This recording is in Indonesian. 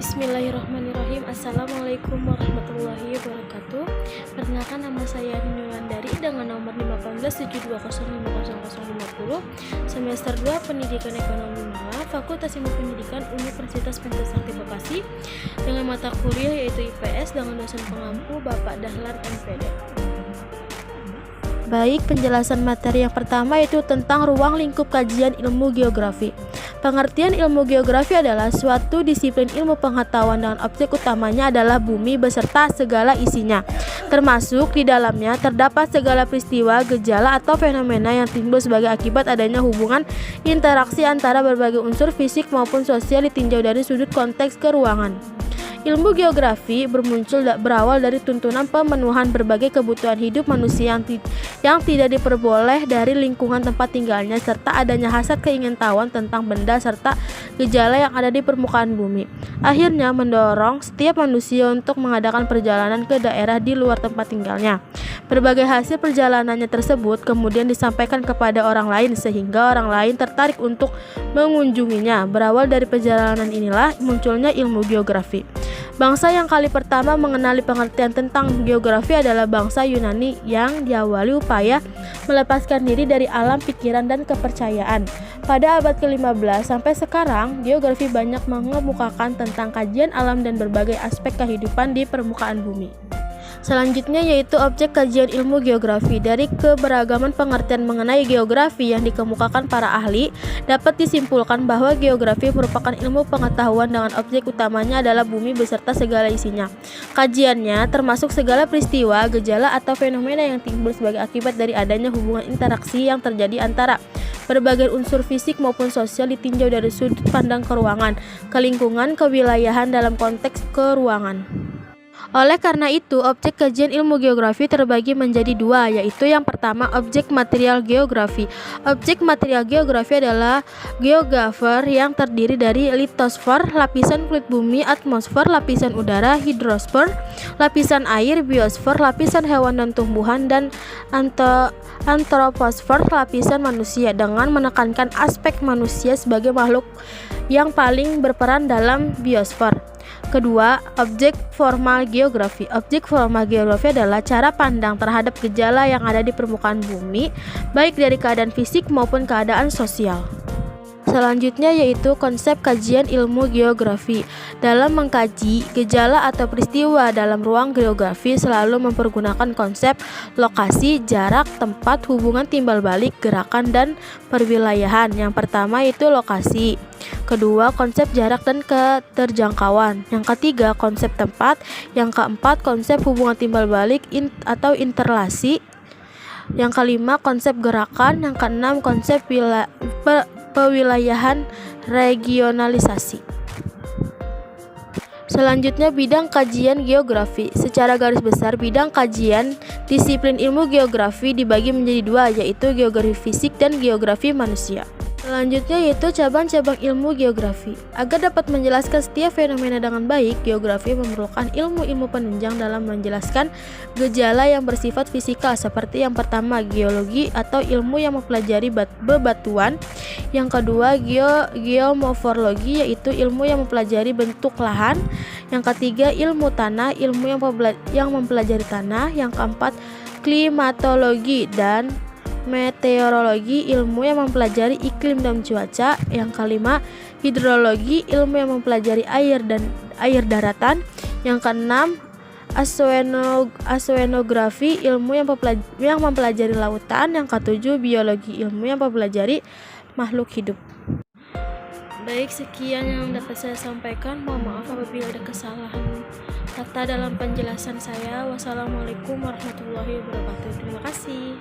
Bismillahirrahmanirrahim. Assalamualaikum warahmatullahi wabarakatuh. Perkenalkan, nama saya Ninulandari dengan nomor 1572050050, semester 2 Pendidikan Ekonomi Malang, Fakultas Ilmu Pendidikan Universitas Pentasakti Bekasi, dengan mata kuliah yaitu IPS dengan dosen pengampu Bapak Dahlan MPD. Baik, penjelasan materi yang pertama yaitu tentang ruang lingkup kajian ilmu geografi. Pengertian ilmu geografi adalah suatu disiplin ilmu pengetahuan dengan objek utamanya adalah bumi beserta segala isinya. Termasuk di dalamnya terdapat segala peristiwa, gejala, atau fenomena yang timbul sebagai akibat adanya hubungan interaksi antara berbagai unsur fisik maupun sosial ditinjau dari sudut konteks keruangan. Ilmu geografi berawal dari tuntunan pemenuhan berbagai kebutuhan hidup manusia yang tidak diperboleh dari lingkungan tempat tinggalnya, serta adanya hasrat keingintahuan tentang benda serta gejala yang ada di permukaan bumi. Akhirnya mendorong setiap manusia untuk mengadakan perjalanan ke daerah di luar tempat tinggalnya. Berbagai hasil perjalanannya tersebut kemudian disampaikan kepada orang lain sehingga orang lain tertarik untuk mengunjunginya. Berawal dari perjalanan inilah munculnya ilmu geografi. Bangsa yang kali pertama mengenali pengertian tentang geografi adalah bangsa Yunani yang diawali upaya melepaskan diri dari alam pikiran dan kepercayaan. Pada abad ke-15 sampai sekarang, geografi banyak mengemukakan tentang kajian alam dan berbagai aspek kehidupan di permukaan bumi. Selanjutnya yaitu objek kajian ilmu geografi. Dari keberagaman pengertian mengenai geografi yang dikemukakan para ahli, dapat disimpulkan bahwa geografi merupakan ilmu pengetahuan dengan objek utamanya adalah bumi beserta segala isinya. Kajiannya termasuk segala peristiwa, gejala, atau fenomena yang timbul sebagai akibat dari adanya hubungan interaksi yang terjadi antara berbagai unsur fisik maupun sosial ditinjau dari sudut pandang keruangan, kelingkungan, kewilayahan dalam konteks keruangan. Oleh karena itu, objek kajian ilmu geografi terbagi menjadi dua, yaitu yang pertama objek material geografi. Objek material geografi adalah geografer yang terdiri dari litosfer, lapisan kulit bumi, atmosfer, lapisan udara, hidrosfer, lapisan air, biosfer, lapisan hewan dan tumbuhan, dan antroposfer, lapisan manusia, dengan menekankan aspek manusia sebagai makhluk yang paling berperan dalam biosfer. Kedua, objek formal geografi. Objek formal geografi adalah cara pandang terhadap gejala yang ada di permukaan bumi, baik dari keadaan fisik maupun keadaan sosial. Selanjutnya yaitu konsep kajian ilmu geografi. Dalam mengkaji gejala atau peristiwa dalam ruang geografi selalu mempergunakan konsep lokasi, jarak, tempat, hubungan timbal balik, gerakan, dan perwilayahan. Yang pertama yaitu lokasi. Kedua, konsep jarak dan keterjangkauan. Yang ketiga, konsep tempat. Yang keempat, konsep hubungan timbal balik atau interlasi. Yang kelima, konsep gerakan. Yang keenam, konsep pewilayahan regionalisasi. Selanjutnya, bidang kajian geografi. Secara garis besar, bidang kajian disiplin ilmu geografi dibagi menjadi dua, yaitu geografi fisik dan geografi manusia. Selanjutnya yaitu cabang-cabang ilmu geografi. Agar dapat menjelaskan setiap fenomena dengan baik, geografi memerlukan ilmu-ilmu penunjang dalam menjelaskan gejala yang bersifat fisikal, seperti yang pertama geologi atau ilmu yang mempelajari bebatuan. Yang kedua geomorfologi, yaitu ilmu yang mempelajari bentuk lahan. Yang ketiga ilmu tanah, ilmu yang mempelajari tanah. Yang keempat klimatologi dan meteorologi, ilmu yang mempelajari iklim dan cuaca. Yang kelima, hidrologi, ilmu yang mempelajari air dan air daratan. Yang keenam, oceanografi, ilmu yang mempelajari lautan. Yang ketujuh, biologi, ilmu yang mempelajari makhluk hidup. Baik, sekian yang dapat saya sampaikan. Mohon maaf apabila ada kesalahan kata dalam penjelasan saya. Wassalamualaikum warahmatullahi wabarakatuh. Terima kasih.